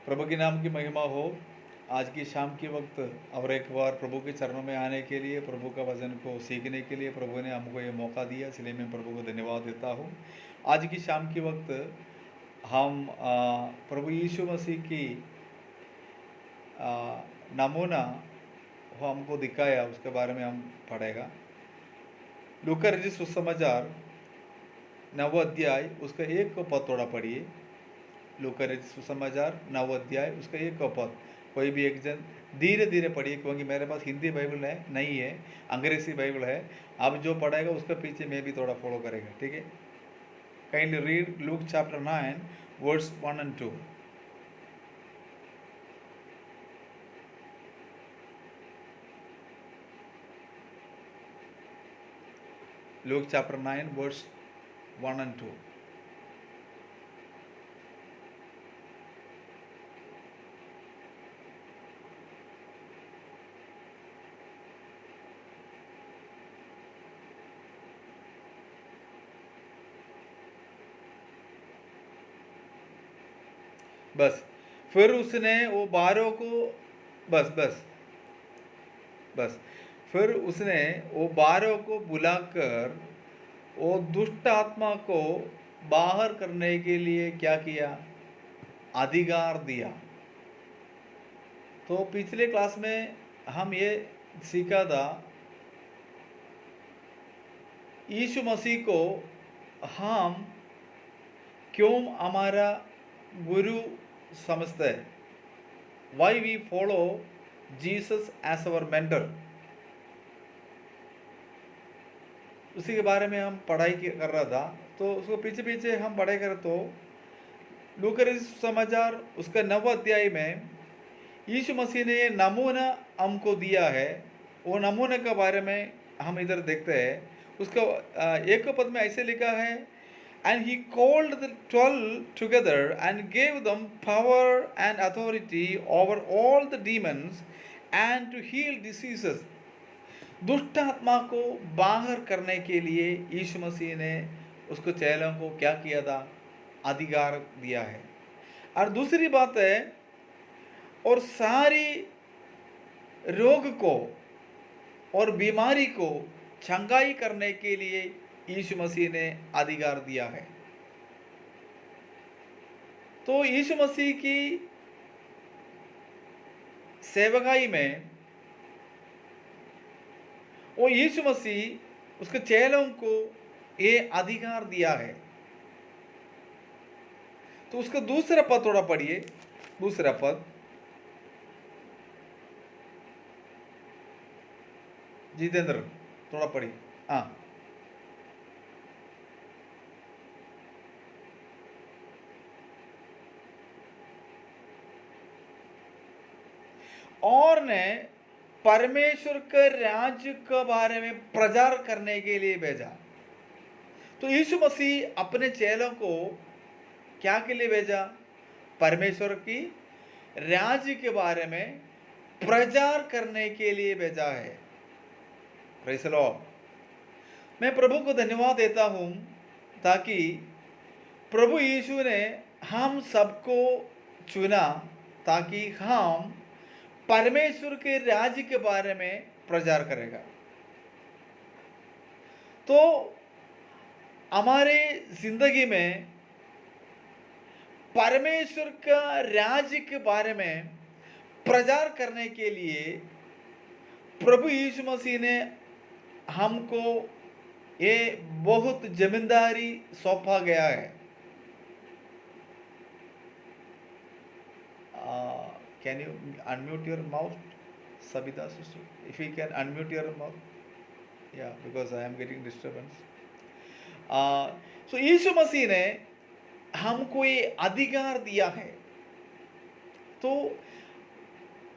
प्रभु के नाम की महिमा हो। आज की शाम के वक्त और एक बार प्रभु के चरणों में आने के लिए, प्रभु का वचन को सीखने के लिए प्रभु ने हमको ये मौका दिया, इसलिए मैं प्रभु को धन्यवाद देता हूँ। आज की शाम के वक्त हम प्रभु यीशु मसीह की नमूना वो हमको दिखाया, उसके बारे में हम पढ़ेगा। लूका रचित सुसमाचार 9 अध्याय उसका 1 को पद थोड़ा पढ़िए। लूका रचित सुसमाचार 9 अध्याय उसका 1 को पद कोई भी एक जन धीरे धीरे पढ़िए, क्योंकि मेरे पास हिंदी बाइबल है नहीं है, अंग्रेजी बाइबल है। आप जो पढ़ाएगा उसके पीछे मैं भी थोड़ा फॉलो करेगा, ठीक है। Kindly read Luke chapter 9 verse 1 and 2। Luke chapter 9 verse 1 and 2। बस फिर उसने वो 12 को बस बस बस फिर उसने वो 12 को बुलाकर वो दुष्ट आत्मा को बाहर करने के लिए क्या किया? अधिकार दिया। तो पिछले क्लास में हम ये सीखा था, यीशु मसीह को हम क्यों हमारा गुरु समझते हैं, why we follow Jesus as our mentor. उसी के बारे में हम पढ़ाई कर रहा था। तो उसको पीछे पीछे हम पढ़ाई करें तो लूका रचित समाचार उसका 9 अध्याय में यीशु मसीह ने ये नमूना हमको दिया है। वो नमूने के बारे में हम इधर देखते हैं। उसका एक पद में ऐसे लिखा है, and he called the 12 together and gave them power and authority over all the demons and to heal diseases. दुष्ट आत्मा को बाहर करने के लिए यीशु मसीह ने उसको चेलों को क्या किया था? अधिकार दिया है। और दूसरी बात है, और सारी रोग को और बीमारी को चंगाई करने के लिए यीशु मसीह ने अधिकार दिया है। तो यीशु मसीह की सेवकाई में वो यीशु मसीह उसके चेलों को ये अधिकार दिया है। तो उसका दूसरा पद थोड़ा पढ़िए। दूसरा पद जितेंद्र थोड़ा पढ़िए। हाँ, और ने परमेश्वर के राज्य के बारे में प्रचार करने के लिए भेजा। तो यीशु मसीह अपने चेलों को क्या के लिए भेजा? परमेश्वर की राज्य के बारे में प्रचार करने के लिए भेजा है। Praise the Lord. मैं प्रभु को धन्यवाद देता हूँ ताकि प्रभु यीशु ने हम सबको चुना ताकि हम परमेश्वर के राज्य के बारे में प्रचार करेगा। तो हमारे जिंदगी में परमेश्वर का राज्य के बारे में प्रचार करने के लिए प्रभु यीशु मसीह ने हमको ये बहुत जिम्मेदारी सौंपा गया है। Can you unmute your mouth, Sabita sister? If you can unmute your mouth, या because I am getting disturbance. So Yeshu Masih ने हमको ये अधिकार दिया है। तो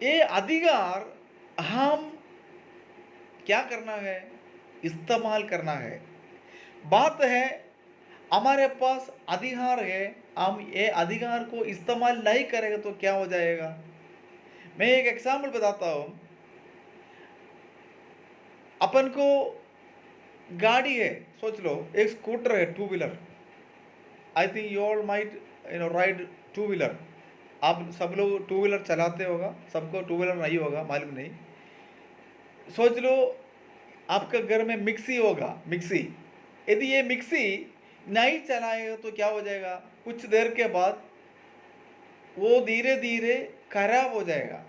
ये अधिकार हम क्या करना है? इस्तेमाल करना है। बात है हमारे पास अधिकार है, हम ये अधिकार को इस्तेमाल नहीं करेंगे तो क्या हो जाएगा? मैं एक एग्जाम्पल बताता हूँ। अपन को गाड़ी है, सोच लो एक स्कूटर है, 2 wheeler. I think you all might ride 2 wheeler. आप सब लोग टू व्हीलर चलाते होगा, सबको टू व्हीलर नहीं होगा मालूम नहीं। सोच लो आपका घर में मिक्सी होगा, मिक्सी, यदि ये मिक्सी नहीं चलाएगा तो क्या हो जाएगा, कुछ देर के बाद वो धीरे धीरे खराब हो जाएगा।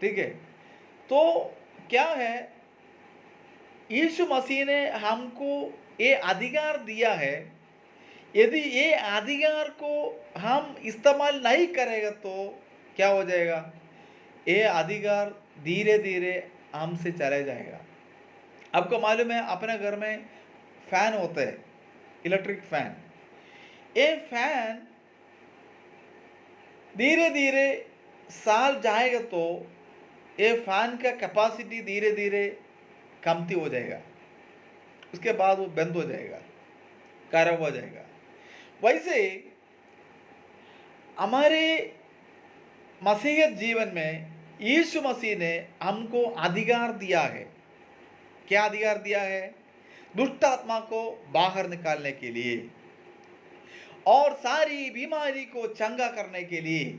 ठीक है, तो क्या है, यीशु मसीह ने हमको ये अधिकार दिया है, यदि ये अधिकार को हम इस्तेमाल नहीं करेगा तो क्या हो जाएगा, ये अधिकार धीरे धीरे हमसे चले जाएगा। आपको मालूम है अपने घर में फैन होता है, इलेक्ट्रिक फैन, ये फैन धीरे धीरे साल जाएगा तो ये फैन का कैपेसिटी धीरे धीरे कमती हो जाएगा, उसके बाद वो बंद हो जाएगा, खराब हो जाएगा। वैसे हमारे मसीहियत जीवन में यीशु मसीह ने हमको अधिकार दिया है। क्या अधिकार दिया है? दुष्ट आत्मा को बाहर निकालने के लिए और सारी बीमारी को चंगा करने के लिए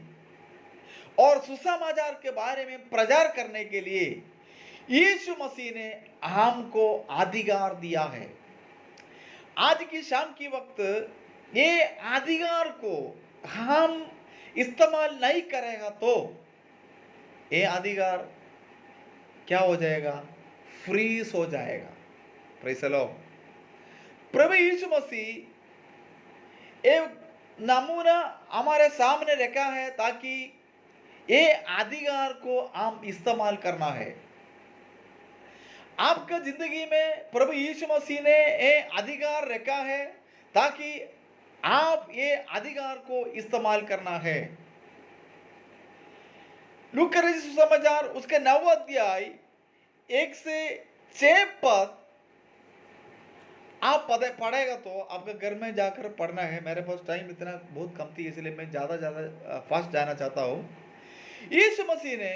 और सुसमाचार के बारे में प्रचार करने के लिए यीशु मसीह ने हमको अधिकार दिया है। आज की शाम की वक्त ये अधिकार को हम इस्तेमाल नहीं करेगा तो ये अधिकार क्या हो जाएगा, फ्रीज हो जाएगा। Praise the lord. प्रभु यीशु मसीह एक नमूना हमारे सामने रखा है ताकि ये अधिकार को हम इस्तेमाल करना है। आपका जिंदगी में प्रभु यीशु मसीह ने ये अधिकार रखा है ताकि आप ये अधिकार को इस्तेमाल करना है। लूका रचित सुसमाचार उसके 9 अध्याय 1 से 6 पद आप पढ़ेगा तो आपका घर में जाकर पढ़ना है। मेरे पास टाइम इतना बहुत कम थी इसलिए मैं ज़्यादा फास्ट जाना चाहता हूँ। यीशु मसीह ने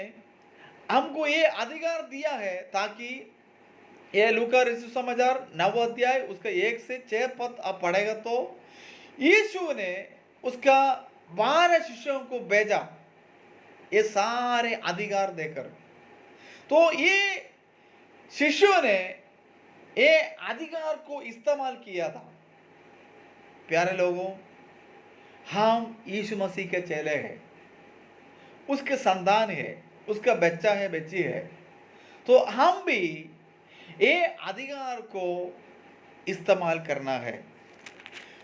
हमको ये अधिकार दिया है ताकि ये लूका रचित सुसमाचार 9 अध्याय उसका 1 से 6 पद आप पढ़ेगा तो यीशु ने उसका 12 शिष्यों को भेजा ये सारे अधिकार देकर। तो ये शिष्यों ने ये अधिकार को इस्तेमाल किया था। प्यारे लोगों, हम यीशु मसीह के चेले हैं, उसके संतान है, उसका बच्चा है, बच्ची है, तो हम भी ये अधिकार को इस्तेमाल करना है।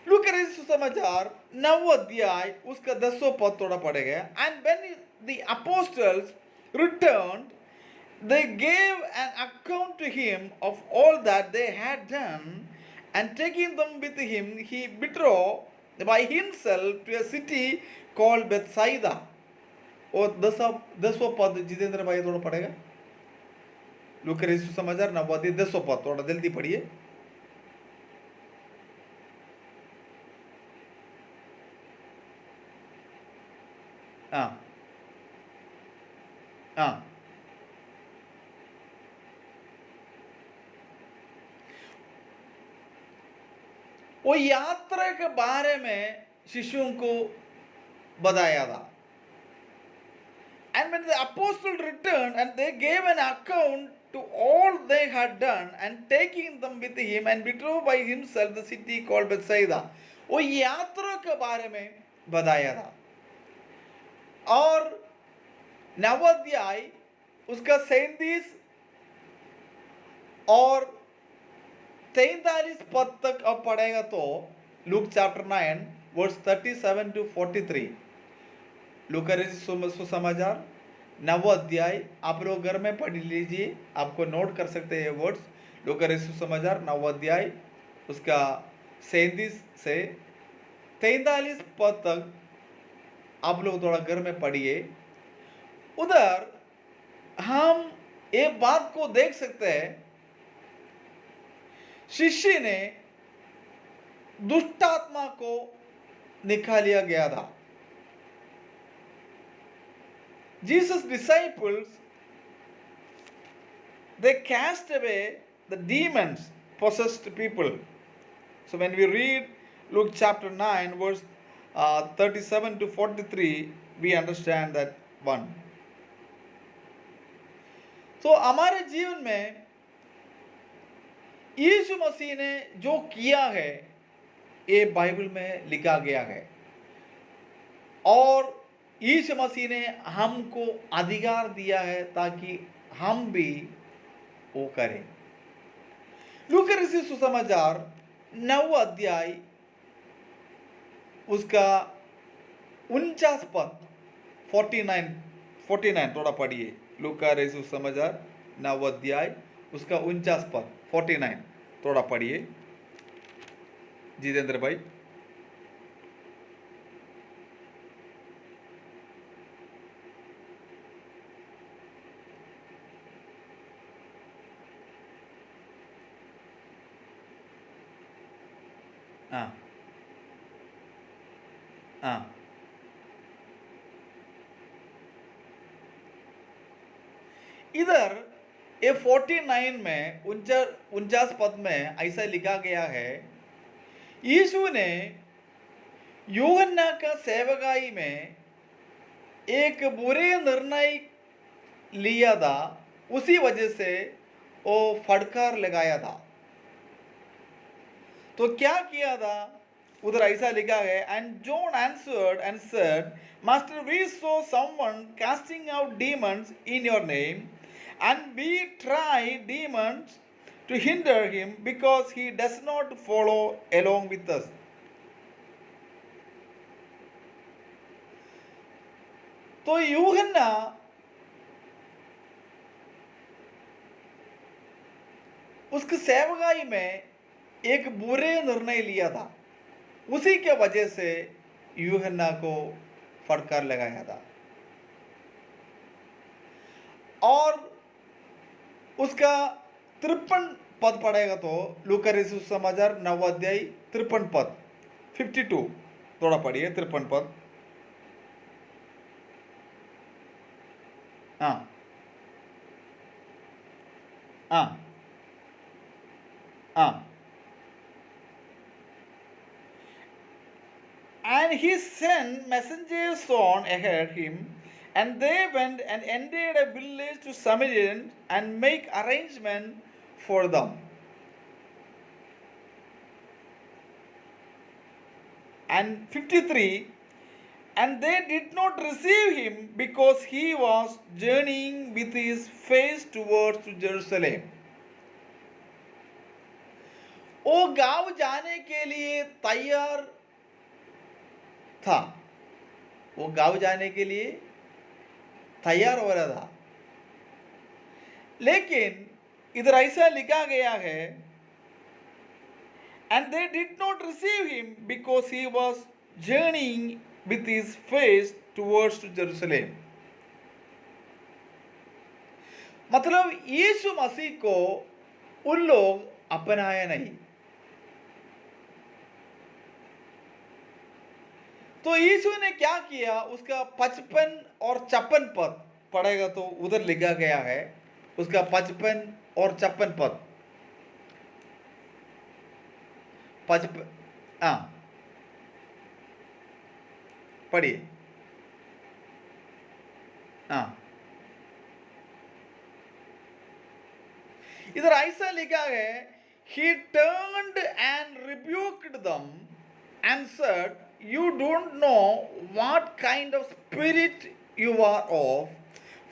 लूका रचित सुसमाचार 9 अध्याय उसका 10 पद थोड़ा पढ़ेगा। And when the apostles returned, they gave an account to him of all that they had done, and taking them with him, he withdrew by himself to a city called Bethsaida. और 10 पद जितेंद्र भाई थोड़ा पढ़ेगा। लूका रचित सुसमाचार 9 अध्याय 10 पद थोड़ा जल्दी पढ़िए। हाँ हाँ, वो यात्रा के बारे में शिष्यों को बताया था। And when the apostles returned and they gave an account to all they had done, and taking them with him and withdrew by himself the city called Bethsaida, वो यात्रा के बारे में बताया था। और 9 अध्याय उसका 37 और 43 पद तक अब पढ़ेगा तो लूक चैप्टर 9 वर्स 37 to 43। लूका रचित सुसमाचार 9 अध्याय आप लोग घर में पढ़ लीजिए, आपको नोट कर सकते हैं वर्ड्स। लूका रचित सुसमाचार 9 अध्याय उसका 37 से 43 पद तक आप लोग थोड़ा घर में पढ़िए। उधर हम एक बात को देख सकते हैं, शिष्य ने दुष्ट आत्मा को निकालिया गया था। Jesus' disciples, they cast away the demons possessed people. So when we read Luke chapter 9 verse 37 to 43 we understand that one. तो हमारे जीवन में यीशु मसीह ने जो किया है ये बाइबल में लिखा गया है, और यीशु मसीह ने हमको अधिकार दिया है ताकि हम भी वो करें। लूका रचित सुसमाचार 9 अध्याय उसका 49 पद 49 थोड़ा पढ़िए। लूका रचित सुसमाचार 9 अध्याय उसका 49 पद 49 थोड़ा पढ़िए जितेंद्र भाई। हाँ हाँ, इधर ये 49 में 49 पद में ऐसा लिखा गया है, यीशु ने यूहन्ना का सेवकाई में एक बुरे निर्णय लिया था, उसी वजह से वो फटकार लगाया था। तो क्या किया था उधर ऐसा लिखा है, and John answered and said, master we saw someone casting out demons in your name, and we try demons to hinder him because he does not follow along with us. तो यूहन्ना उसकी सेवकाई में एक बुरे निर्णय लिया था, उसी के वजह से यूहन्ना को फटकार लगाया था। और उसका 53 पद पढ़ेगा तो लूका रचित सुसमाचार 9 अध्याय 53 पद 52 थोड़ा पढ़िए 53 पद। हाँ हाँ हाँ। And he sent messengers on ahead him, and they went and entered a village to Samaritans and make arrangement for them. And 53, and they did not receive him because he was journeying with his face towards Jerusalem. वो गांव जाने के लिए तैयार था, वो गांव जाने के लिए तैयार हो रहा था, लेकिन इधर ऐसा लिखा गया है, and they did not receive him because he was journeying with his face towards Jerusalem. मतलब यीशु मसीह को उन लोग अपनाया नहीं। तो यीशु ने क्या किया, उसका 55 और 56 पद पढ़ेगा तो उधर लिखा गया है, उसका 55 और 56 पद 55, हाँ पढ़िए। हाँ, इधर ऐसा लिखा है, he turned and rebuked them and said, you don't know what kind of spirit you are of,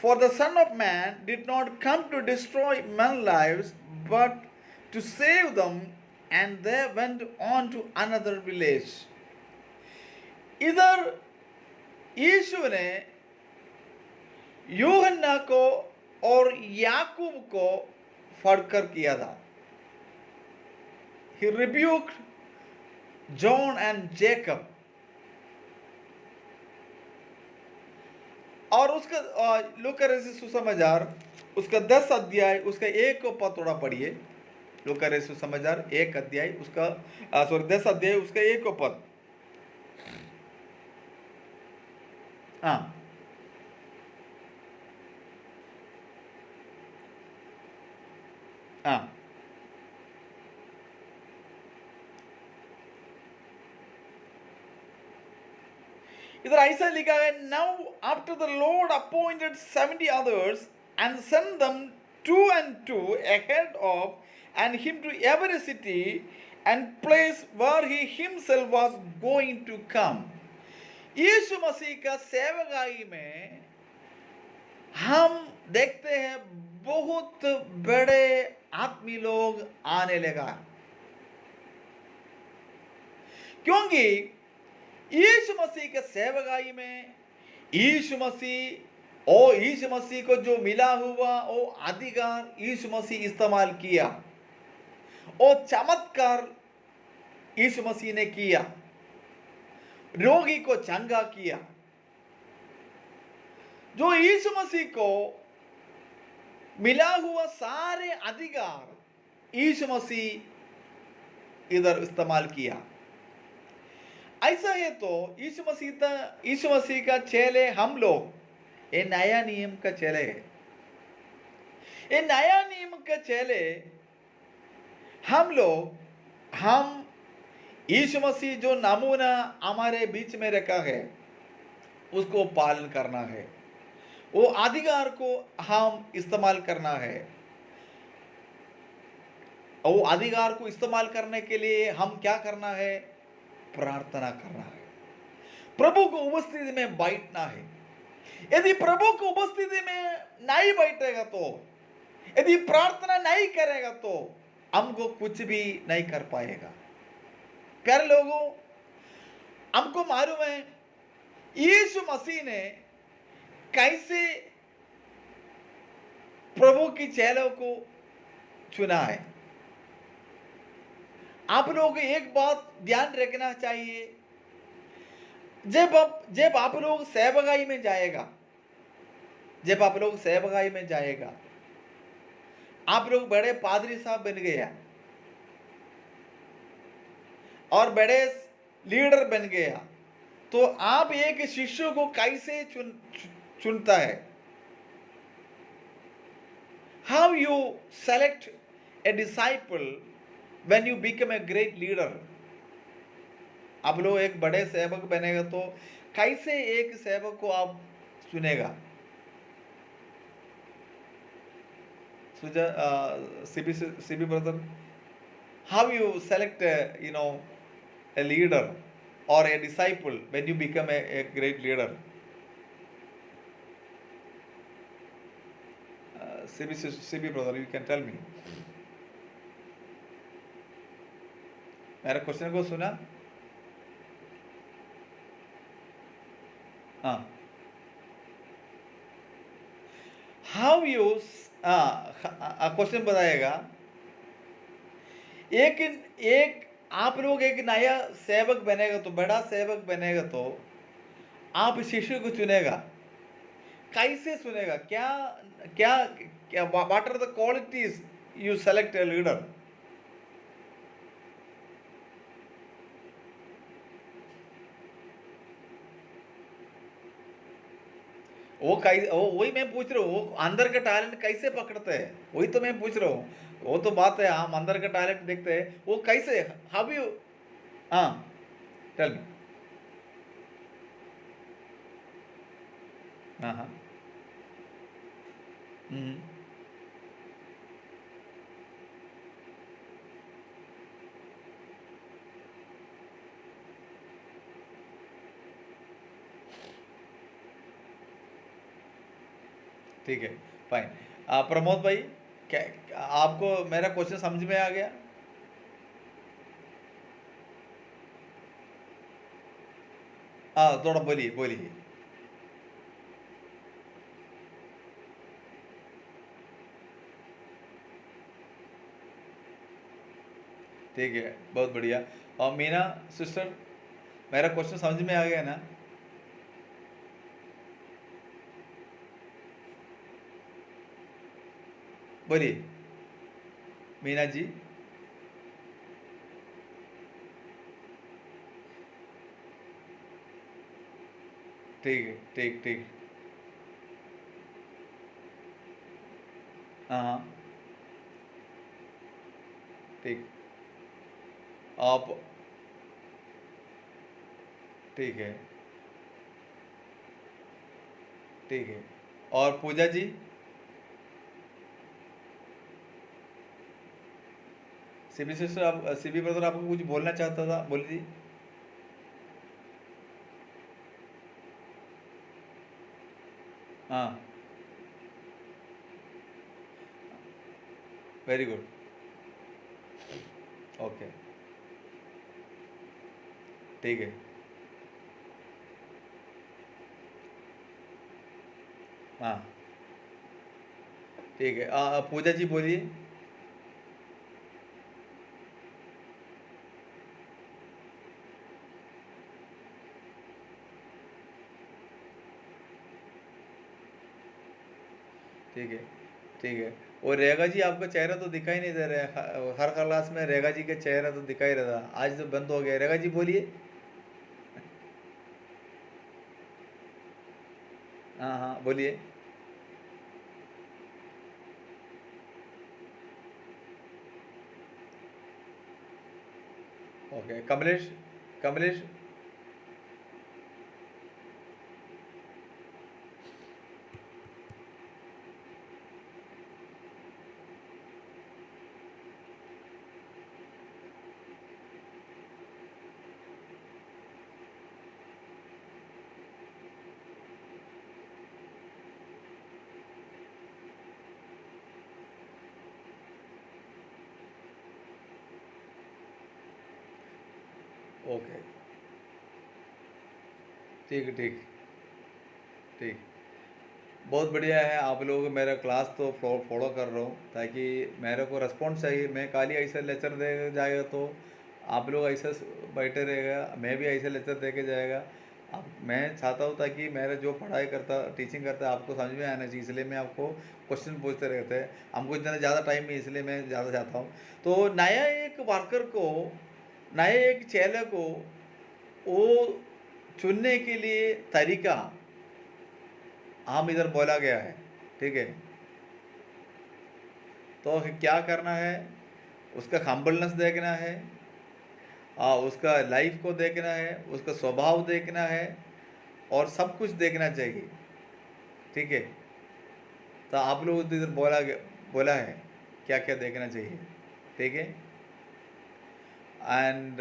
for the Son of Man did not come to destroy men's lives but to save them. And they went on to another village. इधर यीशु ने यूहन्ना को और याकूब को फटकार किया था। He rebuked John and Jacob. और उसका लूका रचित सुसमाचार उसका 10 अध्याय उसका 1 पद थोड़ा पढ़िए। लूका रचित सुसमाचार 1 अध्याय उसका 10 अध्याय उसका 1 पद। हाँ हाँ इधर ऐसा लिखा है, now after the Lord appointed 70 others and sent them two and two ahead of and him to every city and place where he himself was going to come. यीशु मसीह का सेवकाई में हम देखते हैं बहुत बड़े आदमी लोग आने लगा, क्योंकि यीशु मसीह के सेवकाई में यीशु मसीह को जो मिला हुआ वो अधिकार यीशु मसीह इस्तेमाल किया, वो चमत्कार यीशु मसीह ने किया, रोगी को चंगा किया। जो यीशु मसीह को मिला हुआ सारे अधिकार यीशु मसीह इधर इस्तेमाल किया। ऐसा है तो यीशु मसीह का चेले हम लोग ये नया नियम का चेले है। ये नया नियम का चेले हम यीशु मसीह जो नमूना हमारे बीच में रखा है उसको पालन करना है, वो अधिकार को हम इस्तेमाल करना है। और वो अधिकार को इस्तेमाल करने के लिए हम क्या करना है? प्रार्थना करना है, प्रभु को उपस्थिति में बैठना है। यदि प्रभु को उपस्थिति में नहीं बैठेगा तो, यदि प्रार्थना नहीं करेगा तो हमको कुछ भी नहीं कर पाएगा। प्यारे लोगों, हमको मालूम है यीशु मसीह ने कैसे प्रभु की चेलों को चुना है। आप लोगों को एक बात ध्यान रखना चाहिए, जब आप लोग सेवकाई में जाएगा, आप लोग बड़े पादरी साहब बन गया और बड़े लीडर बन गया, तो आप एक शिष्य को कैसे चुनता है? How you select a disciple when you become a great leader? आप लोग एक बड़े सेवक बनेगा तो कैसे एक सेवक को आप चुनेगा? CB brother, how you select a leader or a disciple when you become a great leader? CB brother, you can tell me. मेरा क्वेश्चन को सुना? हाँ, हाउ यू क्वेश्चन बताएगा। एक आप लोग एक नया सेवक बनेगा तो, बड़ा सेवक बनेगा तो आप शिष्य को चुनेगा। कैसे चुनेगा? क्या क्या क्या what are the qualities you select a leader? वही मैं पूछ रहा हूँ, वो अंदर का टैलेंट कैसे पकड़ते हैं, वही तो मैं पूछ रहा हूँ। वो तो बात है, हम अंदर का टैलेंट देखते हैं, वो कैसे, हाउ यू, हाँ टेल मी। हाँ हाँ, ठीक है, फाइन। प्रमोद भाई, क्या आपको मेरा क्वेश्चन समझ में आ गया? थोड़ा बोलिए बोलिए। ठीक है, बहुत बढ़िया। और मीना सिस्टर, मेरा क्वेश्चन समझ में आ गया ना? बोलिए मीना जी। ठीक है, ठीक ठीक, हाँ हाँ, ठीक। आप, ठीक है, ठीक है। और पूजा जी? सीबी सिस्टर, आप सीबी ब्रदर आपको कुछ बोलना चाहता था, बोलिए। हाँ, वेरी गुड। ओके, ठीक है। हाँ, ठीक है। पूजा जी बोलिए। ठीक है, ठीक है। और रेगा जी, आपका चेहरा तो दिखाई नहीं दे रहा है। हर क्लास में रेगा जी का चेहरा तो दिखाई रहता, आज तो बंद हो गया। रेगा जी बोलिए। हाँ हाँ, बोलिए। ओके, कमलेश। कमलेश। ओके, ठीक है, ठीक, ठीक। बहुत बढ़िया है, आप लोग मेरा क्लास तो फॉलो कर रहा हूँ, ताकि मेरे को रिस्पॉन्स चाहिए। मैं खाली ऐसा लेक्चर दे जाएगा तो आप लोग ऐसे बैठे रहेगा, मैं भी ऐसे लेक्चर दे के जाएगा। अब मैं चाहता हूँ ताकि मेरा जो पढ़ाई करता, टीचिंग करता, आपको समझ में आना चाहिए, इसलिए मैं आपको क्वेश्चन पूछते रहते हैं। हमको इतना ज़्यादा टाइम नहीं, इसलिए मैं ज़्यादा चाहता हूँ। तो नया एक वर्कर को, नए एक चेले को वो चुनने के लिए तरीका हम इधर बोला गया है, ठीक है। तो क्या करना है, उसका हम्बलनेस देखना है, उसका लाइफ को देखना है, उसका स्वभाव देखना है, और सब कुछ देखना चाहिए, ठीक है। तो आप लोग तो इधर बोला है क्या क्या देखना चाहिए, ठीक है। एंड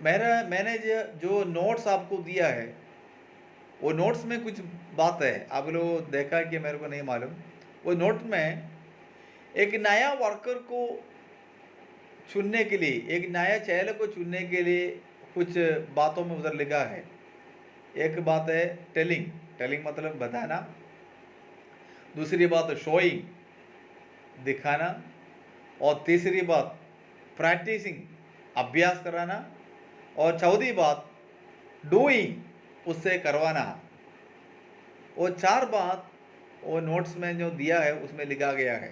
मैंने जो नोट्स आपको दिया है, वो नोट्स में कुछ बात है, आप लोग देखा कि मेरे को नहीं मालूम। वो नोट में एक नया वर्कर को चुनने के लिए, एक नया चेहरे को चुनने के लिए कुछ बातों में उधर लिखा है। एक बात है टेलिंग, टेलिंग मतलब बताना। दूसरी बात शोइंग, दिखाना। और तीसरी बात प्रैक्टिसिंग, अभ्यास कराना। और चौथी बात डूइंग, उससे करवाना। वो चार बात वो नोट्स में जो दिया है उसमें लिखा गया है,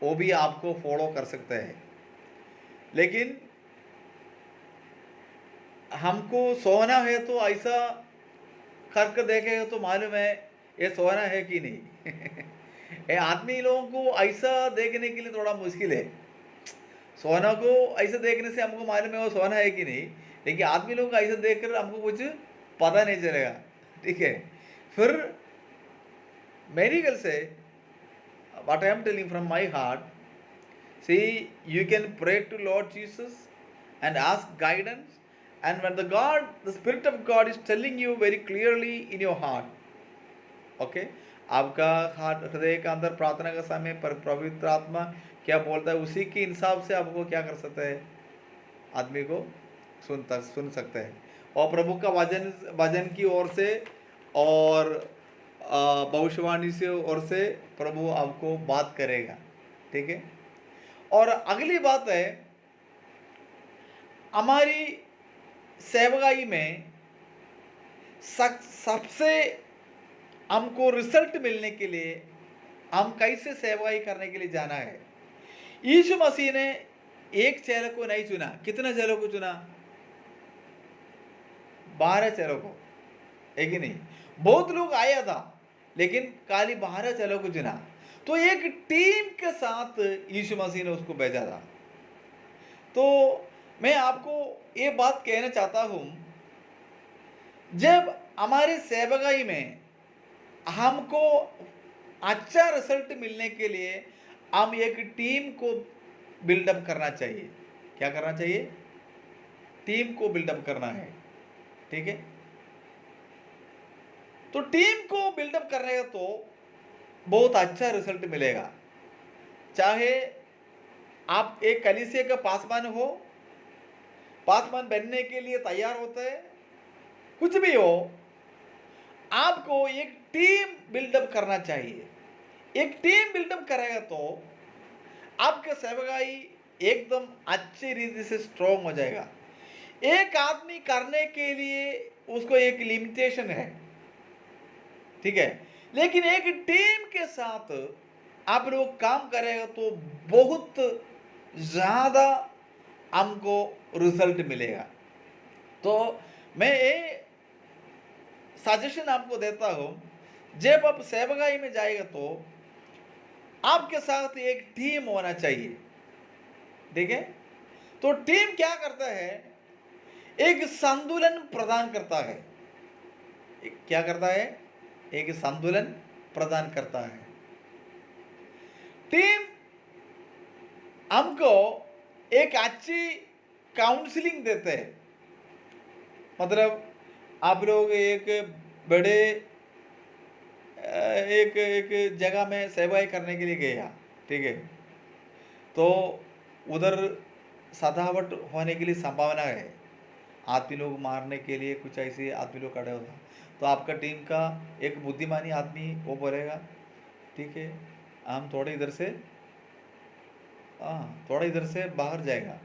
वो भी आपको फॉलो कर सकते हैं। लेकिन हमको सोना है तो ऐसा करके देखेगा तो मालूम है ये सोना है कि नहीं। ये आदमी लोगों को ऐसा देखने के लिए थोड़ा मुश्किल है। सोना को ऐसे देखने से हमको मालूम है वो सोना है कि नहीं, लेकिन आदमी लोगों को ऐसे देखकर हमको कुछ पता नहीं चलेगा, ठीक है। फिर मेरी गल से what I am telling from my heart, see, you can pray to Lord Jesus and ask guidance. And when the Spirit of God is telling you very clearly in your heart, okay, आपका heart, हृदय का अंदर प्रार्थना का समय पर पवित्र आत्मा क्या बोलता है, उसी के हिसाब से आपको क्या कर सकते हैं, आदमी को सुन सकते हैं। और प्रभु का वचन की ओर से और भविष्यवाणी से ओर से प्रभु आपको बात करेगा, ठीक है। और अगली बात है, हमारी सेवकाई में सबसे हमको रिजल्ट मिलने के लिए हम कैसे सेवकाई करने के लिए जाना है। यीशु मसीह ने एक चेले को नहीं चुना, कितने चेलों को चुना? 12 चेलों को, है कि नहीं? बहुत लोग आया था, लेकिन खाली 12 चेलों को चुना। तो एक टीम के साथ यीशु मसीह ने उसको भेजा था। तो मैं आपको ये बात कहना चाहता हूं, जब हमारी सेवकाई में हमको अच्छा रिजल्ट मिलने के लिए हम एक टीम को बिल्डअप करना चाहिए। क्या करना चाहिए? टीम को बिल्डअप करना है। ठीक है, तो टीम को बिल्डअप करने का तो बहुत अच्छा रिजल्ट मिलेगा। चाहे आप एक कलीसिया का पासवान हो, पासवान बनने के लिए तैयार होते हैं, कुछ भी हो, आपको एक टीम बिल्डअप करना चाहिए। एक टीम बिल्डअप करेगा तो आपका सेवकाई एकदम अच्छी रीति से स्ट्रॉन्ग हो जाएगा। एक आदमी करने के लिए उसको एक लिमिटेशन है, ठीक है, लेकिन एक टीम के साथ आप लोग काम करेगा तो बहुत ज्यादा हमको रिजल्ट मिलेगा। तो मैं ये सजेशन आपको देता हूं, जब आप सेवकाई में जाएगा तो आपके साथ एक टीम होना चाहिए। ठीक है, तो टीम क्या करता है? एक संतुलन प्रदान करता है। क्या करता है? एक संतुलन प्रदान करता है। टीम हमको एक अच्छी काउंसलिंग देते हैं। मतलब आप लोग एक बड़े एक एक जगह में सेवाएं करने के लिए गया, ठीक है, तो उधर सजावट होने के लिए संभावना है, आदमी लोग मारने के लिए कुछ ऐसे आदमी लोग खड़े होता, तो आपका टीम का एक बुद्धिमानी आदमी वो बोलेगा ठीक है, हम थोड़े इधर से थोड़ा इधर से बाहर जाएगा,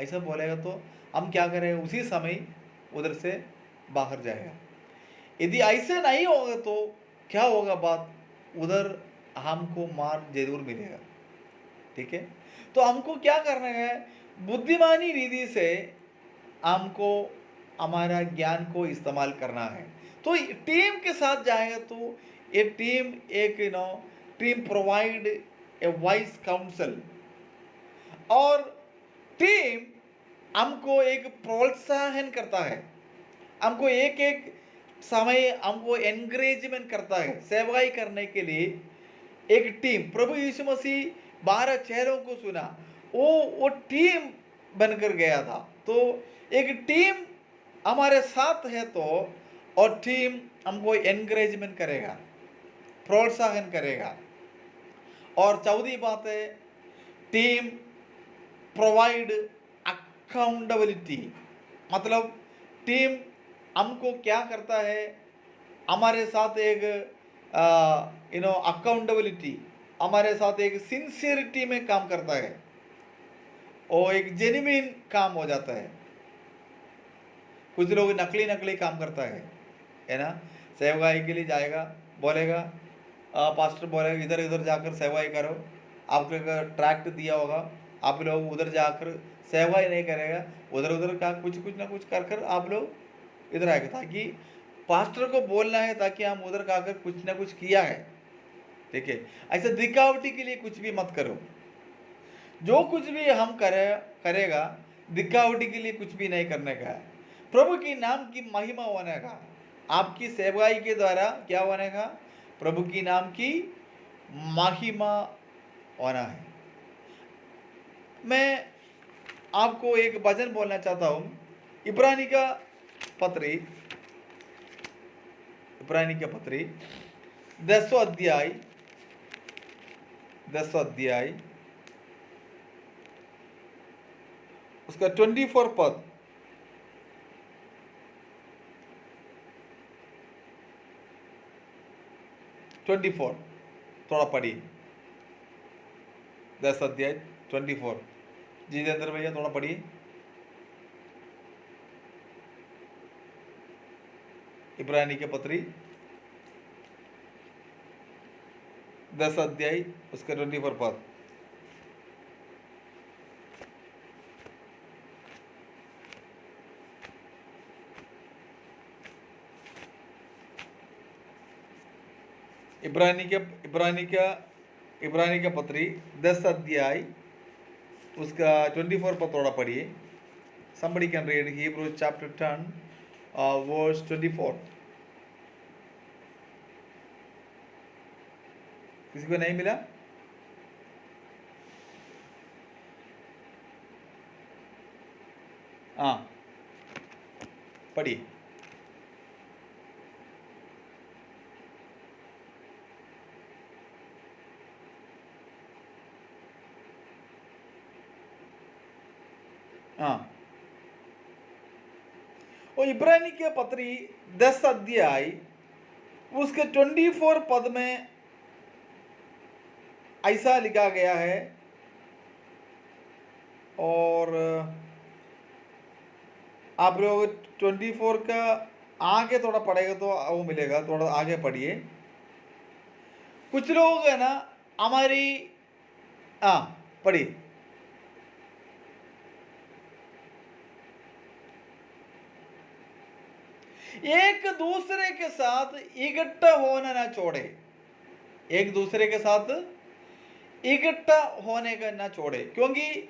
ऐसा बोलेगा तो हम क्या करेंगे? उसी समय उधर से बाहर जाएगा। यदि ऐसे नहीं होगा तो क्या होगा बात? उधर हमको मार जरूर मिलेगा। ठीक है, तो हमको क्या करना है? बुद्धिमानी रीति से हमको हमारा ज्ञान को इस्तेमाल करना है। तो टीम के साथ जाएगा तो ये टीम एक team provide a vice council, और टीम हमको एक प्रोत्साहन करता है, हमको एक एक समय हमको एनकरेजमेंट करता है सेवाई करने के लिए। एक टीम, प्रभु यीशु मसीह 12 चेहरों को सुना, वो टीम बनकर गया था। तो एक टीम हमारे साथ है तो, और टीम हमको एनकरेजमेंट करेगा, प्रोत्साहन करेगा। और चौथी बात है, टीम प्रोवाइड अकाउंटेबिलिटी। मतलब टीम हमको क्या करता है? हमारे साथ एक अकाउंटेबिलिटी, हमारे साथ एक सिंसियरिटी में काम करता है, और एक जेन्युइन काम हो जाता है। कुछ लोग नकली नकली काम करता है ना? सेवकाई के लिए जाएगा, बोलेगा पास्टर बोलेगा इधर इधर जाकर सेवकाई करो, आपको ट्रैक्ट दिया होगा, आप लोग उधर जाकर सेवकाई नहीं करेगा, उधर उधर का कुछ कुछ ना कुछ कर कर आप लोग इधर आएगा, ताकि पास्टर को बोलना है ताकि हम उधर का कर कुछ ना कुछ किया है। ठीक है, ऐसे दिखावटी के लिए कुछ भी मत करो। जो कुछ भी हम करेगा दिखावटी के लिए कुछ भी नहीं करने का है। प्रभु की नाम की महिमा होने का, आपकी सेवकाई के द्वारा क्या होने का? प्रभु की नाम की महिमा होना है। मैं आपको एक वचन बोलना चाहता हूं, इब्रानी का पत्री 10 अध्याय उसका 24 पद, 24 थोड़ा पढ़िए। 10 अध्याय 24, जितेंद्र भैया थोड़ा पढ़िए। इब्रानी के पत्री 10 अध्याय उसका 24 पद। इब्रानी का पत्री 10 अध्याय उसका 24 पर थोड़ा पढ़िए। Somebody can read Hebrews chapter 10 verse 24. किसी को नहीं मिला? हाँ, पढ़िए। हाँ, और इब्रानी के पत्री 10 अध्याय उसके 24 पद में ऐसा लिखा गया है। और आप लोग 24 का आगे थोड़ा पढ़ेगा तो वो मिलेगा, थोड़ा आगे पढ़िए। कुछ लोग है ना हमारी, हाँ पढ़िए। एक दूसरे के साथ इकट्ठा होना ना छोड़े, एक दूसरे के साथ इकट्ठा होने का ना छोड़े, क्योंकि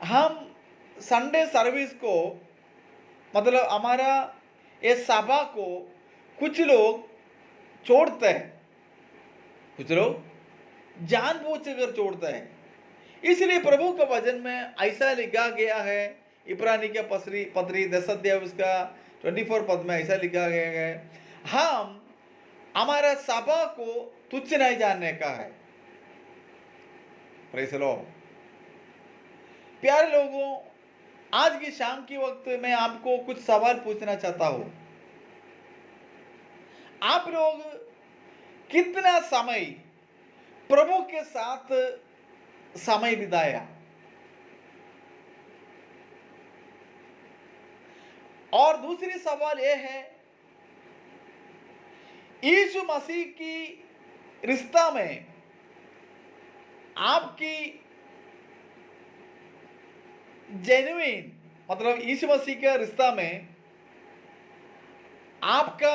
हम संडे सर्विस को मतलब हमारा ये सभा को कुछ लोग छोड़ते हैं, कुछ लोग जानबूझकर छोड़ते हैं। इसलिए प्रभु का वचन में ऐसा लिखा गया है, इब्रानी के पत्री 10 अध्याय उसका 24 पद में ऐसा लिखा गया है, हम हमारा सभा को तुच्छ नहीं जानने का है। Praise the Lord. प्यारे लोगों, आज की शाम के वक्त मैं आपको कुछ सवाल पूछना चाहता हूं। आप लोग कितना समय प्रभु के साथ समय बिताया? और दूसरी सवाल यह है, यीशु मसीह की रिश्ता में आपकी जेन्युइन मतलब यीशु मसीह के रिश्ता में आपका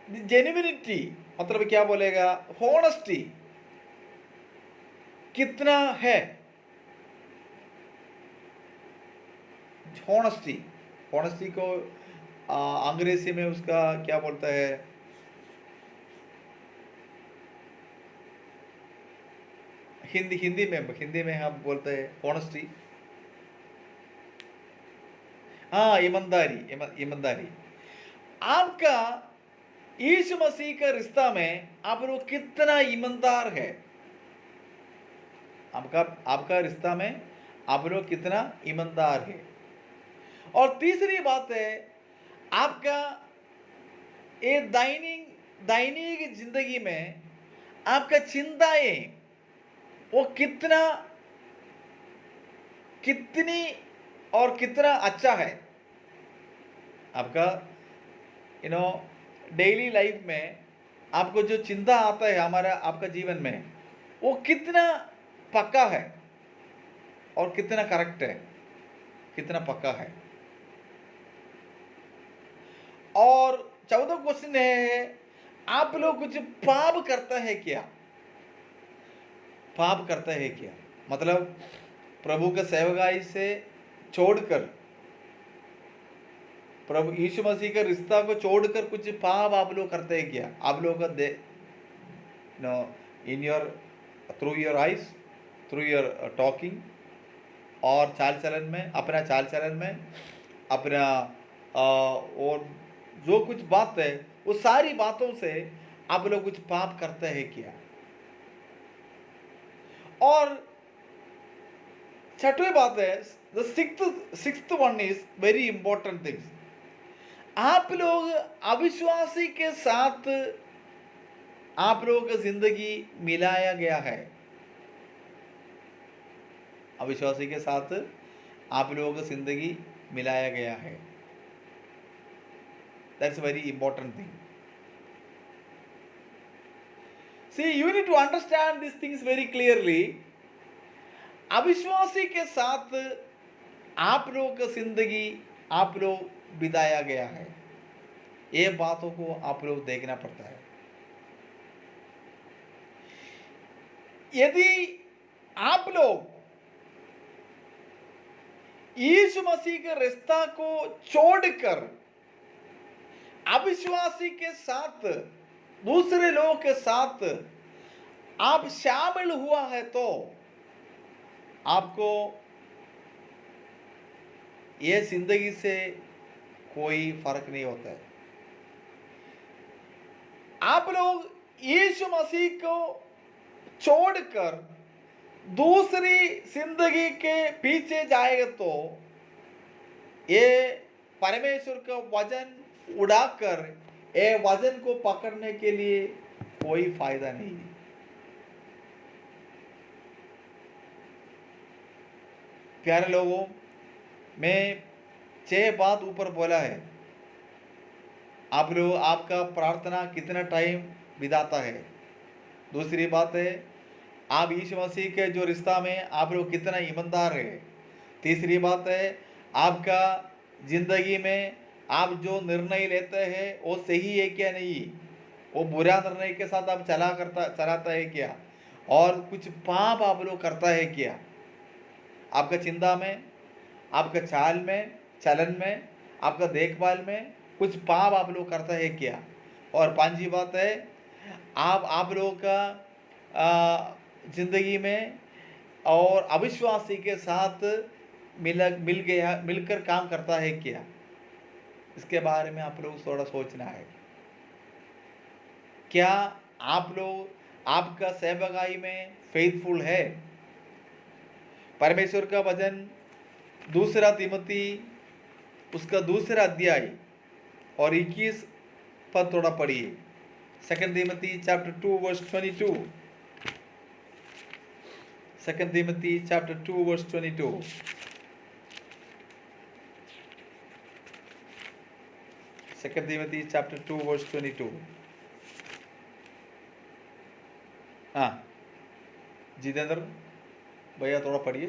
जेन्युइनिटी मतलब क्या बोलेगा, हॉनेस्टी कितना है? हॉनेस्टी, हॉनेस्टी को अंग्रेजी में उसका क्या बोलता है? हिंदी में हम बोलते हैं हॉनेस्टी। हाँ, ईमानदारी, ईमानदारी। आपका यीशु मसीह का रिश्ता में आप लोग कितना ईमानदार है? आपका आपका रिश्ता में आप लोग कितना ईमानदार है? और तीसरी बात है, आपका ये दैनिक जिंदगी में आपका चिंताएं वो कितनी और कितना अच्छा है? आपका डेली लाइफ में आपको जो चिंता आता है हमारा आपका जीवन में, वो कितना पक्का है और कितना करेक्ट है, कितना पक्का है? और 14 क्वेश्चन है, आप लोग कुछ पाप करता है क्या? पाप करता है क्या मतलब प्रभु के सेवकाई से छोड़कर, प्रभु यीशु मसीह के रिश्ता को छोड़कर कुछ पाप आप लोग करते हैं क्या? आप लोग का no in your through your eyes, through your talking और चाल चलन में, अपना चाल चलन में, अपना और जो कुछ बात है वो सारी बातों से आप लोग कुछ पाप करते हैं क्या? और छठवीं बात है, the sixth one is very important things. आप लोग अविश्वासी के साथ आप लोगों की जिंदगी मिलाया गया है, अविश्वासी के साथ आप लोगों की जिंदगी मिलाया गया है। That's very important thing. See you need to understand this things very clearly. अविश्वासी के साथ आप लोगों की जिंदगी आप लोग बिताया गया है, ये बातों को आप लोग देखना पड़ता है। यदि आप लोग यीशु मसीह के रिश्ता को छोड़कर अविश्वासी के साथ दूसरे लोगों के साथ आप शामिल हुआ है तो आपको ये जिंदगी से कोई फर्क नहीं होता है। आप लोग यीशु मसीह को छोड़कर दूसरी जिंदगी के पीछे जाएगा तो ये परमेश्वर का वचन उड़ाकर ये वचन को पकड़ने के लिए कोई फायदा नहीं है। प्यारे लोगों, मैं 6 बात ऊपर बोला है। आप लोग आपका प्रार्थना कितना टाइम बिताता है। दूसरी बात है, आप यीशु मसीह के जो रिश्ता में आप लोग कितना ईमानदार है। तीसरी बात है, आपका जिंदगी में आप जो निर्णय लेते हैं वो सही है क्या नहीं, वो बुरा निर्णय के साथ आप चलाता है क्या, और कुछ पाप आप लोग करता है क्या। आपका चिंता में, आपका चाल में, चलन में, आपका देखभाल में कुछ पाप आप लोग करता है क्या। और पांचवी बात है, आप लोगों का जिंदगी में और अविश्वासी के साथ मिलकर काम करता है क्या। इसके बारे में आप लोग थोड़ा सोचना है। क्या आप लोग आपका सेवकाई में फेथफुल है। परमेश्वर का वचन दूसरा तिमोथी उसका दूसरा अध्याय और 21 पर थोड़ा पढ़िए। 2 Timothy chapter 2 verse 22। 2 Timothy chapter 2 verse 22। Second Timothy chapter 2 verse 22। हाँ, जितेंद्र भैया थोड़ा पढ़िए।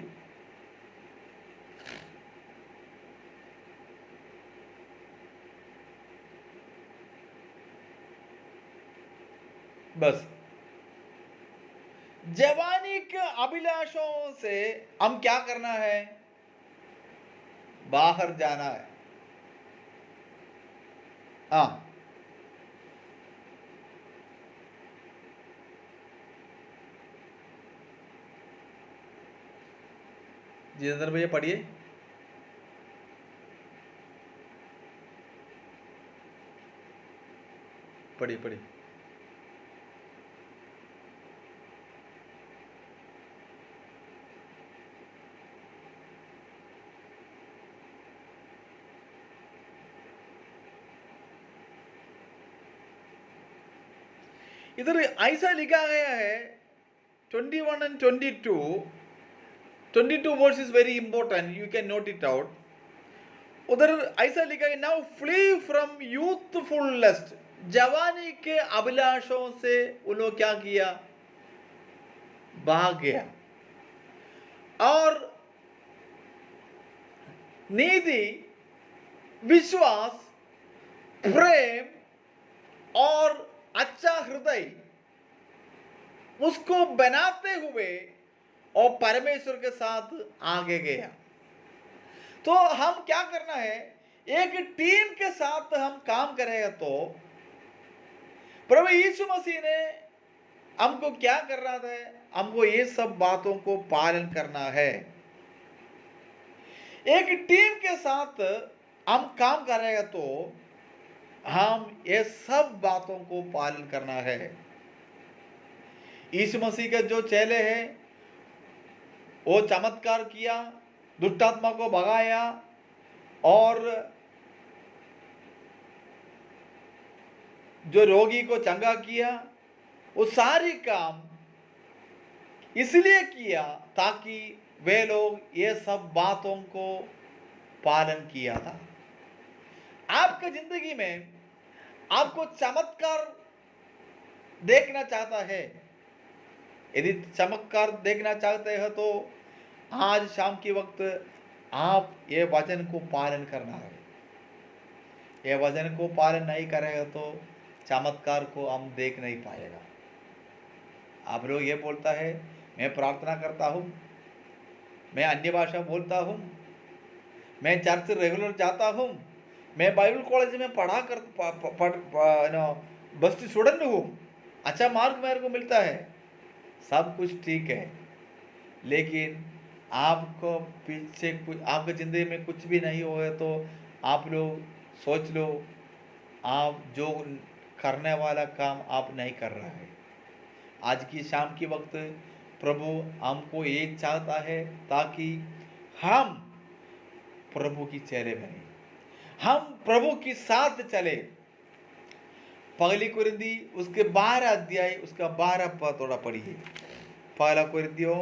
बस जवानी के अभिलाषों से हम क्या करना है, बाहर जाना है। हाँ, जितेंद्र भैया पढ़िए। पढ़िए पढ़िए। इधर ऐसा लिखा गया है 21 and 22। 22 verse is very important, you can note it out. उधर ऐसा लिखा है, now flee from youthful lust. जवानी के अभिलाषों से उन्होंने क्या किया, भाग गया। और नीति, विश्वास, प्रेम और अच्छा हृदय उसको बनाते हुए और परमेश्वर के साथ आगे गया। तो हम क्या करना है, एक टीम के साथ हम काम करेगा तो प्रभु यीशु मसीह ने हमको क्या कर रहा था, हमको ये सब बातों को पालन करना है। एक टीम के साथ हम काम करेगा तो हम ये सब बातों को पालन करना है। यीशु मसीह के जो चेले हैं वो चमत्कार किया, दुष्टात्मा को भगाया और जो रोगी को चंगा किया, वो सारी काम इसलिए किया ताकि वे लोग ये सब बातों को पालन किया था। आपका जिंदगी में आपको चमत्कार देखना चाहता है, यदि चमत्कार देखना चाहते हैं तो आज शाम के वक्त आप ये वचन को पालन करना है। ये वचन को पालन नहीं करेगा तो चमत्कार को हम देख नहीं पाएगा। आप लोग ये बोलता है मैं प्रार्थना करता हूँ, मैं अन्य भाषा बोलता हूँ, मैं चर्च रेगुलर जाता हूँ, मैं बाइबल कॉलेज में बेस्ट स्टूडेंट हूँ, अच्छा मार्क मेरे को मिलता है, सब कुछ ठीक है, लेकिन आपको पीछे कुछ, आपके ज़िंदगी में कुछ भी नहीं हुआ है, तो आप लोग सोच लो, आप जो करने वाला काम आप नहीं कर रहा है। आज की शाम के वक्त प्रभु हमको ये चाहता है ताकि हम प्रभु की चेले बने, हम प्रभु के साथ चले। पहली कुरिन्ती उसके 12 अध्याय उसका 12 पद थोड़ा पढ़िए। पहला कुरिन्तियों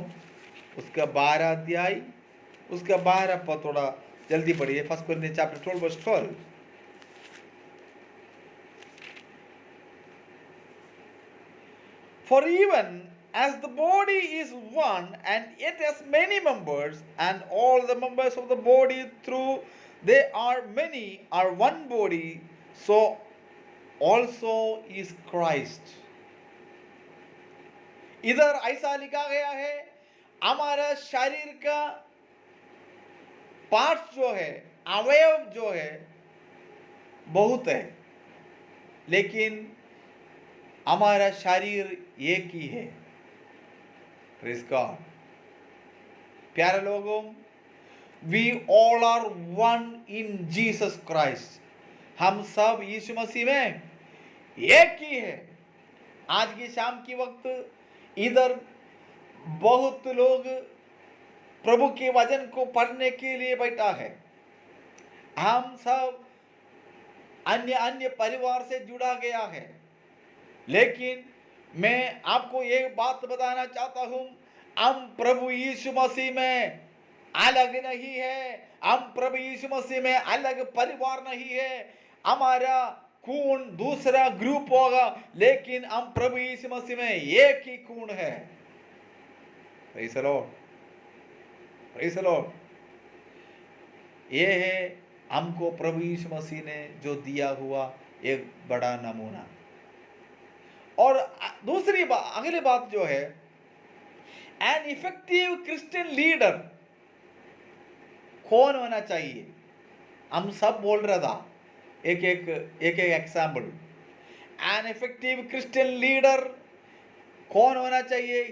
उसका 12 अध्याय उसका 12 पद थोड़ा जल्दी पढ़िए। First Corinthians chapter 12 verse 12। For even as the body is one and it has many members, and all the members of the body through they are many are one body, so also is Christ. इधर ऐसा लिखा गया है, हमारा शरीर का part जो है, अवयव जो है बहुत है, लेकिन हमारा शरीर एक ही है। Praise God. प्यारे लोगों, we all are one in Jesus Christ. हम सब यीशु मसीह में एक ही है। आज की शाम की वक्त इधर बहुत लोग प्रभु के वचन को पढ़ने के लिए बैठा है। हम सब अन्य अन्य परिवार से जुड़ा गया है, लेकिन मैं आपको एक बात बताना चाहता हूं, हम प्रभु यीशु मसीह में अलग नहीं है, हम प्रभु यीशु मसीह में अलग परिवार नहीं है। हमारा खून दूसरा ग्रुप होगा, लेकिन हम प्रभु यीशु मसीह में एक ही खून है। Praise the Lord, praise the Lord. ये है हमको प्रभु यीशु मसीह ने जो दिया हुआ एक बड़ा नमूना। और दूसरी बात, अगली बात जो है, एन इफेक्टिव क्रिश्चियन लीडर कौन होना चाहिए? हम सब बोल रहा था, एक एक example. An effective Christian leader कौन होना चाहिए?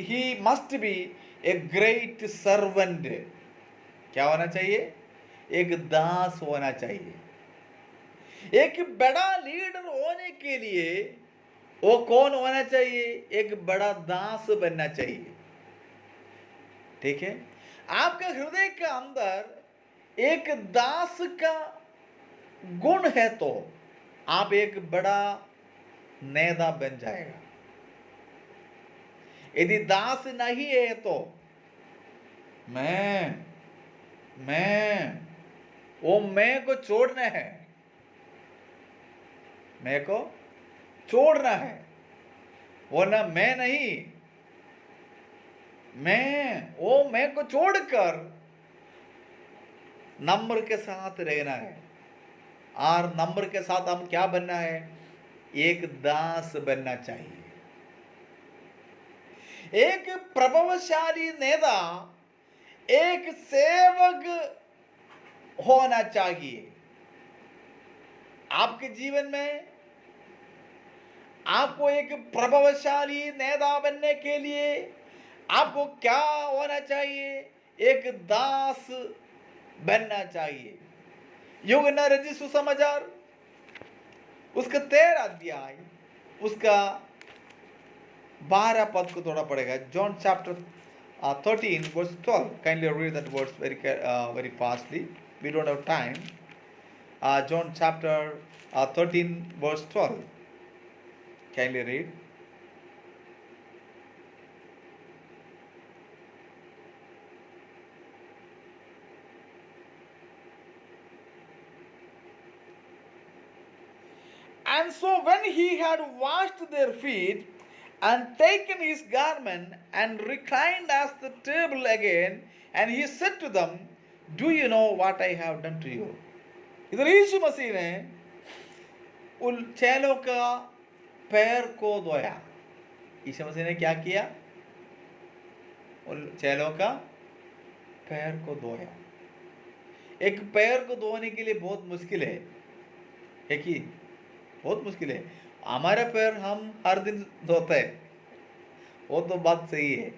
He must be a great servant. क्या होना चाहिए? एक दास होना चाहिए। एक बड़ा लीडर होने के लिए वो कौन होना चाहिए? एक बड़ा दास बनना चाहिए। ठीक है, आपका हृदय के अंदर एक दास का गुण है तो आप एक बड़ा नेता बन जाएगा। यदि दास नहीं है तो मैं को छोड़ना है, मैं को छोड़ना है, वरना मैं नहीं, मैं को छोड़कर नंबर के साथ रहना है। और नंबर के साथ हम क्या बनना है? एक दास बनना चाहिए। एक प्रभावशाली नेता एक सेवक होना चाहिए। आपके जीवन में आपको एक प्रभावशाली नेता बनने के लिए आपको क्या होना चाहिए? एक दास बनना चाहिए। यूहन्ना रचित सुसमाचार उसका 13 अध्याय उसका 12 पद को थोड़ा पड़ेगा। John chapter 13 verse 12. Kindly read that verse very fastly. We don't have time. John chapter 13 verse 12. Kindly read. And so when he had washed their feet and taken his garment and reclined at the table again, and he said to them, "Do you know what I have done to you?" इधर यीशु मसीह ने उन चेलों का पैर को धोया। यीशु मसीह ने क्या किया? उन चेलों का पैर को धोया। एक पैर को धोने के लिए बहुत मुश्किल है कि बहुत मुश्किल है। हमारे पैर हम हर दिन धोते हैं, वो तो बात सही है,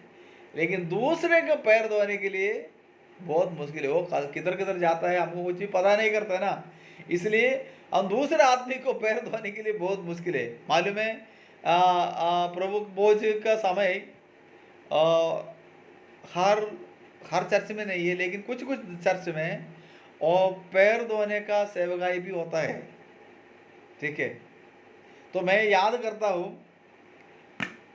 लेकिन दूसरे का पैर धोने के लिए बहुत मुश्किल है। वो किधर किधर जाता है हमको कुछ भी पता नहीं करता ना, इसलिए हम दूसरे आदमी को पैर धोने के लिए बहुत मुश्किल है। मालूम है, प्रभु भोज का समय आ, हर हर चर्च में नहीं है, लेकिन कुछ कुछ चर्च में और पैर धोने का सेवकाई भी होता है। ठीक है, तो मैं याद करता हूँ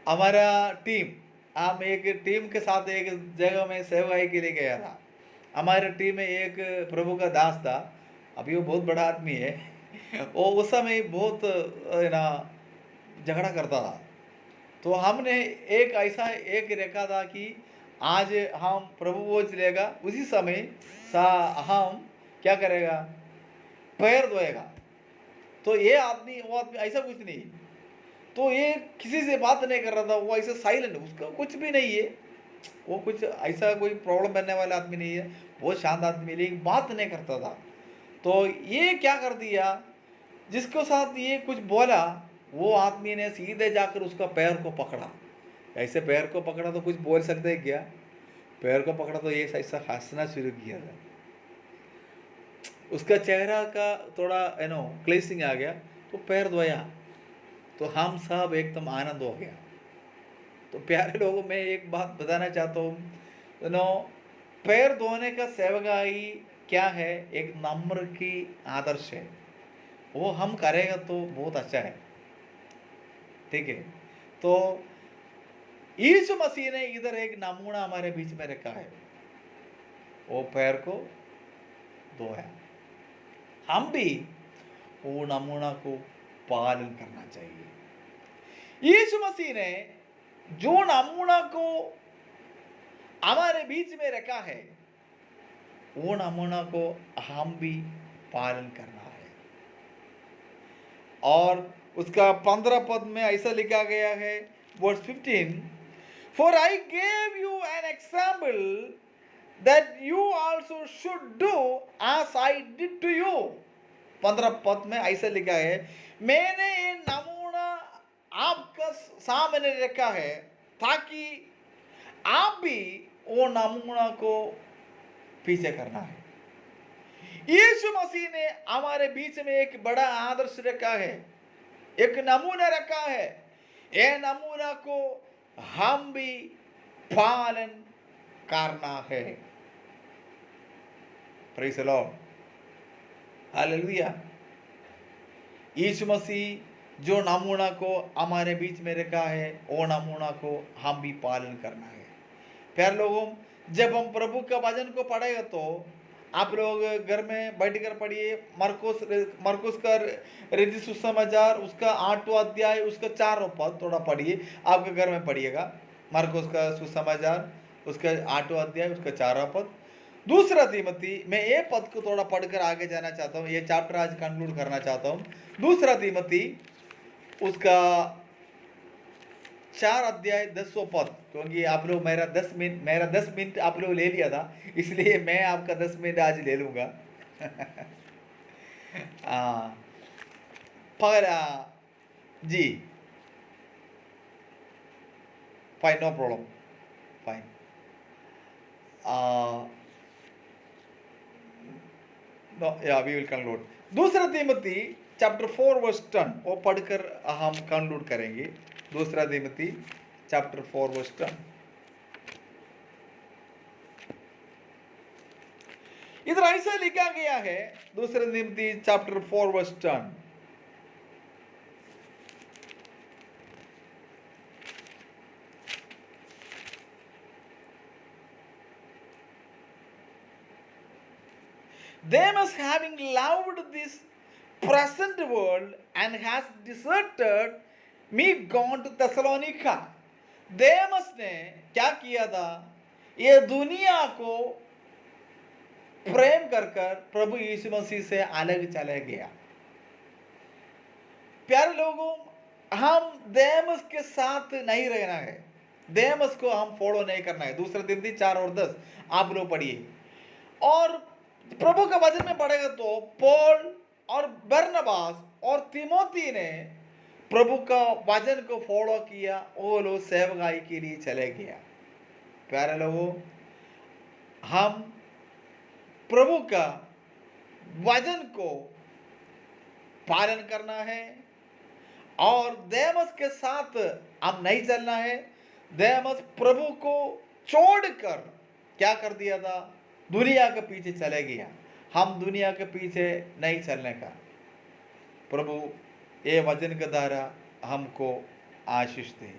हमारा टीम, हम एक टीम के साथ एक जगह में सेवकाई के लिए गया था। हमारे टीम में एक प्रभु का दास था, अभी वो बहुत बड़ा आदमी है। वो उस समय बहुत ना झगड़ा करता था। तो हमने एक ऐसा एक रेखा था कि आज हम प्रभु वो चलेगा, उसी समय सा हम क्या करेगा, पैर धोएगा। तो ये आदमी वो आदमी ऐसा कुछ नहीं, तो ये किसी से बात नहीं कर रहा था, वो ऐसा साइलेंट, उसका कुछ भी नहीं है, वो कुछ ऐसा कोई प्रॉब्लम बनने वाला आदमी नहीं है, बहुत शांत आदमी है, लेकिन बात नहीं करता था। तो ये क्या कर दिया, जिसके साथ ये कुछ बोला वो आदमी ने सीधे जाकर उसका पैर को पकड़ा। ऐसे पैर को पकड़ा तो कुछ बोल सकते हैं क्या, पैर को पकड़ा तो ये ऐसा हंसना शुरू किया था। उसका चेहरा का थोड़ा क्लेसिंग आ गया, तो पैर धोया, तो हम सब एकदम आनंद हो गया। तो प्यारे लोगों, मैं एक बात बताना चाहता हूँ, पैर धोने का सेवकाई क्या है, एक नम्र की आदर्श है, वो हम करेगा तो बहुत अच्छा है। ठीक है, तो यीशु मसीह ने इधर एक नमूना हमारे बीच में रखा है, वो पैर को धोया। हम भी वो नमूना को पालन करना चाहिए। यीशु मसीह ने जो नमूना को हमारे बीच में रखा है, वो नमूना को हम भी पालन करना है। और उसका 15 पद में ऐसा लिखा गया है, verse 15, for I gave you an example that you also should do as I did to you. 15 पद में ऐसा लिखा है, मैंने ये नमूना आपका सामने रखा है ताकि आप भी वो नमूना को पीछे करना है। यीशु मसीह ने हमारे बीच में एक बड़ा आदर्श रखा है, एक नमूना रखा है, यह नमूना को हम भी पालन करना है। Praise the lord, hallelujah. Yeshu Masih जो नमूना को हमारे बीच में रखा है, वो नमूना को हम भी पालन करना है। प्यारे लोगों, जब हम प्रभु का वचन को पढ़ेगा तो आप लोग घर में बैठकर पढ़िए, मरकुस का रचित सुसमाचार उसका 8वां अध्याय उसका 4वां पद थोड़ा पढ़िए, आपके घर में पढ़िएगा। मरकुस का सुसमाचार उसका 8वां अध्याय उसका 4वां पद। दूसरा तीमोथी, मैं ये पद को थोड़ा पढ़कर आगे जाना चाहता हूँ, ये चैप्टर आज कंक्लूड करना चाहता हूँ। दूसरा तीमोथी उसका 4 अध्याय 10वां पद, क्योंकि आप लोग मेरा 10 मिनट आप लोग ले लिया था, इसलिए मैं आपका 10 मिनट आज ले लूँगा। पर जी fine, no problem, fine. No या वी विल कंक्लूड। दूसरा तीमोथी चैप्टर 4 वर्स 10 वो पढ़कर हम कंक्लूड करेंगे। दूसरा तीमोथी चैप्टर 4 वर्स 10, इधर ऐसा लिखा गया है। दूसरा Timothy chapter 4 verse 10, Demas, having loved this present world and has deserted me, gone to Thessalonica. देमस ने क्या किया था, ये दुनिया को प्रेम कर कर प्रभु यीशु मसीह से अलग चले गया। प्यारे लोगों, हम देमस के साथ नहीं रहना है, देमस को हम फॉलो नहीं करना है। दूसरा तीमोथी 4 और 10 आप लोग पढ़िए, और प्रभु का वचन में पढ़ेगा तो पॉल और बरनबास और तिमोथी ने प्रभु का वचन को फॉलो किया, वो लोग सेवकाई के लिए चले गया। प्यारे लोगों, हम प्रभु का वचन को पालन करना है और देमस के साथ हम नहीं चलना है। देमस प्रभु को छोड़कर क्या कर दिया था? दुनिया के पीछे चले गया। हम दुनिया के पीछे नहीं चलने का। प्रभु ये वचन के द्वारा हमको आशीष दे।